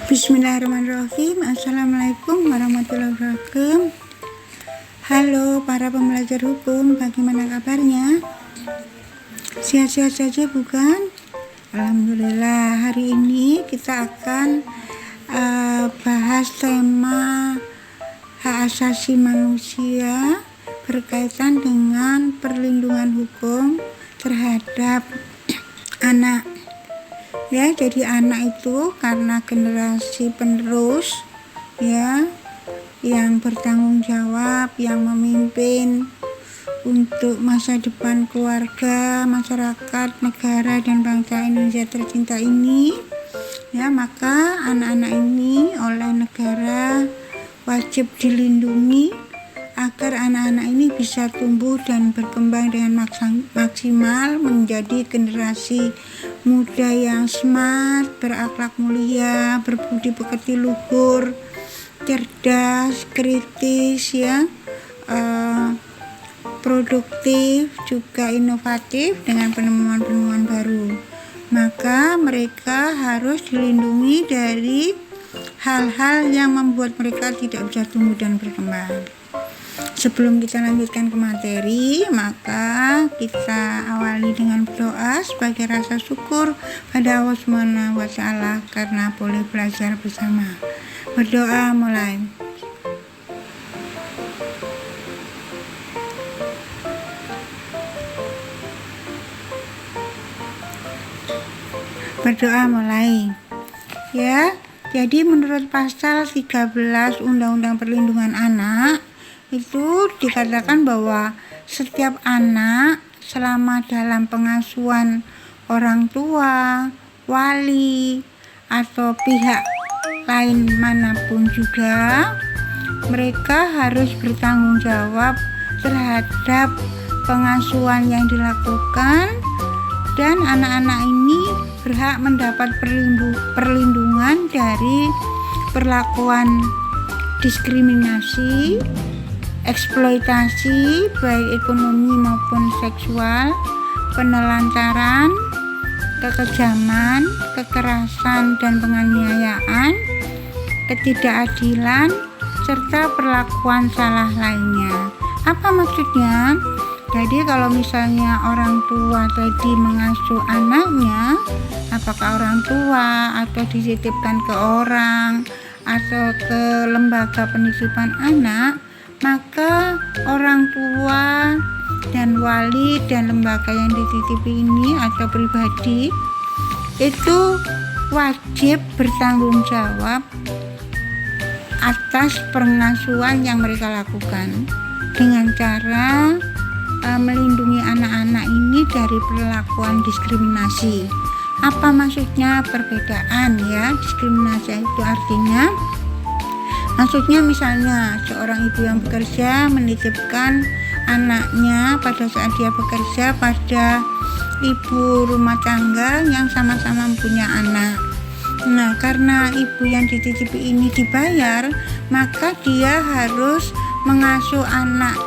Bismillahirrahmanirrahim. Assalamualaikum warahmatullahi wabarakatuh. Halo para pembelajar hukum, bagaimana kabarnya? Sehat-sehat saja bukan? Alhamdulillah. Hari ini kita akan bahas tema hak asasi manusia berkaitan dengan perlindungan hukum terhadap anak. Ya, jadi anak itu karena generasi penerus ya, yang bertanggung jawab, yang memimpin untuk masa depan keluarga, masyarakat, negara dan bangsa Indonesia tercinta ini. Ya, maka anak-anak ini oleh negara wajib dilindungi agar anak-anak ini bisa tumbuh dan berkembang dengan maksimal menjadi generasi muda yang smart, berakhlak mulia, berbudi pekerti luhur, cerdas, kritis ya, produktif, juga inovatif dengan penemuan-penemuan baru. Maka mereka harus dilindungi dari hal-hal yang membuat mereka tidak bisa tumbuh dan berkembang. Sebelum kita lanjutkan ke materi, maka kita awali dengan berdoa sebagai rasa syukur pada Allah Subhanahu wa Ta'ala karena boleh belajar bersama. Berdoa mulai. Berdoa mulai. Ya, jadi menurut pasal 13 Undang-Undang Perlindungan Anak itu dikatakan bahwa setiap anak selama dalam pengasuhan orang tua, wali, atau pihak lain manapun juga, mereka harus bertanggung jawab terhadap pengasuhan yang dilakukan, dan anak-anak ini berhak mendapat perlindungan dari perlakuan diskriminasi, eksploitasi baik ekonomi maupun seksual, penelantaran, kekejaman, kekerasan dan penganiayaan, ketidakadilan, serta perlakuan salah lainnya. Apa maksudnya? Jadi kalau misalnya orang tua tadi mengasuh anaknya, apakah orang tua atau dititipkan ke orang atau ke lembaga penitipan anak, maka orang tua dan wali dan lembaga yang dititipi ini atau pribadi itu wajib bertanggung jawab atas pengasuhan yang mereka lakukan dengan cara melindungi anak-anak ini dari perlakuan diskriminasi. Apa maksudnya perbedaan ya? Diskriminasi itu artinya, maksudnya misalnya seorang ibu yang bekerja menitipkan anaknya pada saat dia bekerja pada ibu rumah tangga yang sama-sama punya anak. Nah, karena ibu yang dititipi ini dibayar, maka dia harus mengasuh anak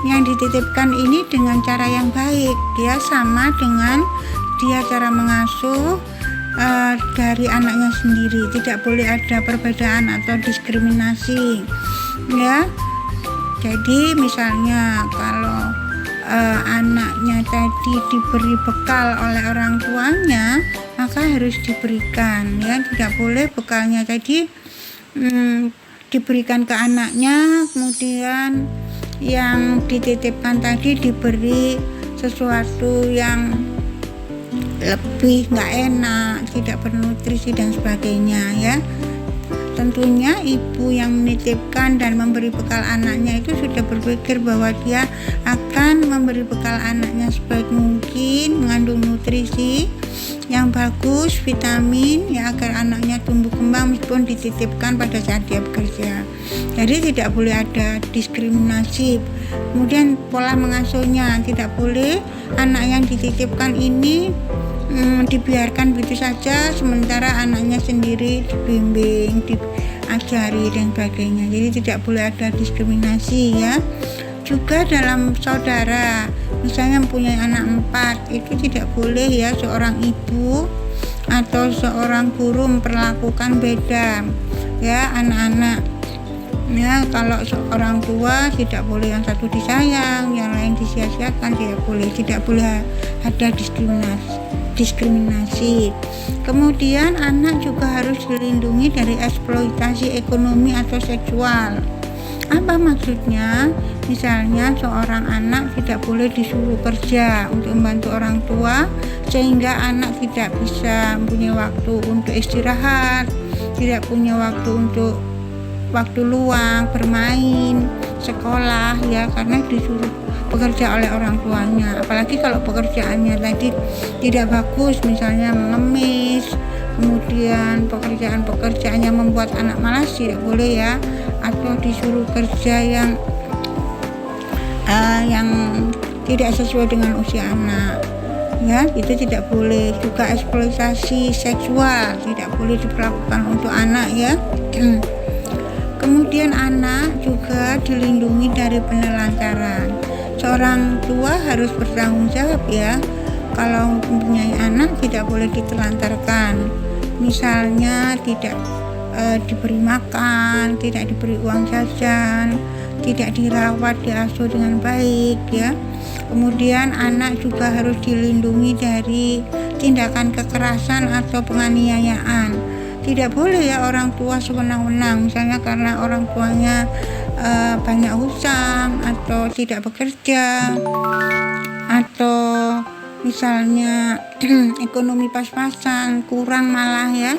yang dititipkan ini dengan cara yang baik. Dia sama dengan dia cara mengasuh dari anaknya sendiri. Tidak boleh ada perbedaan atau diskriminasi ya. Jadi misalnya kalau anaknya tadi diberi bekal oleh orang tuanya, maka harus diberikan ya. Tidak boleh bekalnya tadi diberikan ke anaknya, kemudian yang dititipkan tadi diberi sesuatu yang lebih nggak enak, tidak bernutrisi dan sebagainya ya. Tentunya ibu yang menitipkan dan memberi bekal anaknya itu sudah berpikir bahwa dia akan memberi bekal anaknya sebaik mungkin, mengandung nutrisi yang bagus, vitamin ya, agar anaknya tumbuh kembang meskipun dititipkan pada saat dia bekerja. Jadi tidak boleh ada diskriminasi. Kemudian pola mengasuhnya, tidak boleh anak yang dititipkan ini dibiarkan begitu saja sementara anaknya sendiri dibimbing, diajari dan sebagainya. Jadi tidak boleh ada diskriminasi ya. Juga dalam saudara, misalnya mempunyai anak 4, itu tidak boleh ya seorang ibu atau seorang guru memperlakukan beda ya anak-anak ya. Kalau seorang tua tidak boleh yang satu disayang, yang lain disia-siakan, tidak boleh ada diskriminasi. Kemudian anak juga harus dilindungi dari eksploitasi ekonomi atau seksual. Apa maksudnya? Misalnya seorang anak tidak boleh disuruh kerja untuk membantu orang tua, sehingga anak tidak bisa punya waktu untuk istirahat, tidak punya waktu untuk waktu luang, bermain, sekolah ya, karena disuruh bekerja oleh orang tuanya. Apalagi kalau pekerjaannya tadi tidak bagus, misalnya mengemis, kemudian pekerjaan yang membuat anak malas, tidak boleh ya. Atau disuruh kerja yang tidak sesuai dengan usia anak ya, itu tidak boleh. Juga eksploitasi seksual tidak boleh diperlakukan untuk anak ya. Kemudian anak juga dilindungi dari penelantaran. Seorang tua harus bertanggung jawab ya. Kalau mempunyai anak tidak boleh ditelantarkan. Misalnya tidak diberi makan, tidak diberi uang jajan, tidak dirawat, diasuh dengan baik ya. Kemudian anak juga harus dilindungi dari tindakan kekerasan atau penganiayaan. Tidak boleh ya orang tua sewenang-wenang, misalnya karena orang tuanya banyak hutang atau tidak bekerja, atau misalnya ekonomi pas-pasan, kurang malah ya,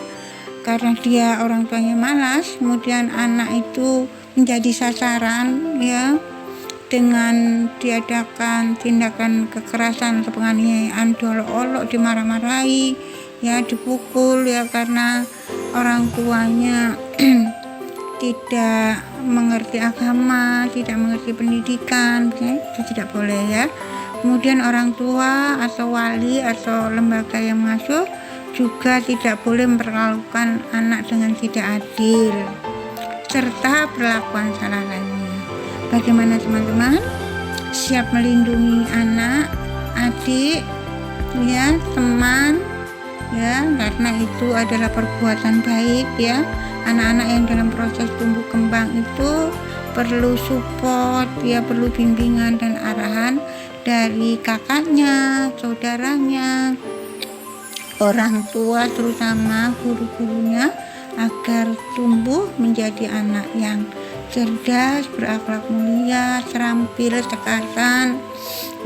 karena dia orang tuanya malas, kemudian anak itu menjadi sasaran ya, dengan diadakan tindakan kekerasan atau penganiayaan, diolok-olok, dimarah-marahi ya, dipukul ya, karena orang tuanya tidak mengerti agama, tidak mengerti pendidikan ya, itu tidak boleh ya. Kemudian orang tua atau wali atau lembaga yang mengasuh juga tidak boleh memperlakukan anak dengan tidak adil, serta perlakuan salah lainnya. Bagaimana teman-teman? Siap melindungi anak, adik, ya, teman, ya, karena itu adalah perbuatan baik ya. Anak-anak yang dalam proses tumbuh kembang itu perlu support ya, perlu bimbingan dan arahan dari kakaknya, saudaranya, orang tua, terutama guru-gurunya, agar tumbuh menjadi anak yang cerdas, berakhlak mulia, terampil, cekatan,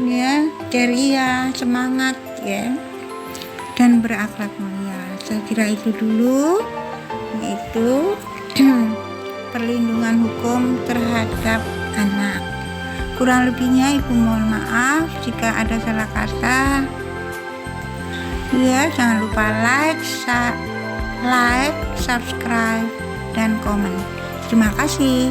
ya, ceria, semangat, ya, dan berakhlak mulia. Saya kira itu dulu, yaitu perlindungan hukum terhadap anak. Kurang lebihnya Ibu mohon maaf jika ada salah kata. Ya, jangan lupa like, subscribe, dan komen. Terima kasih.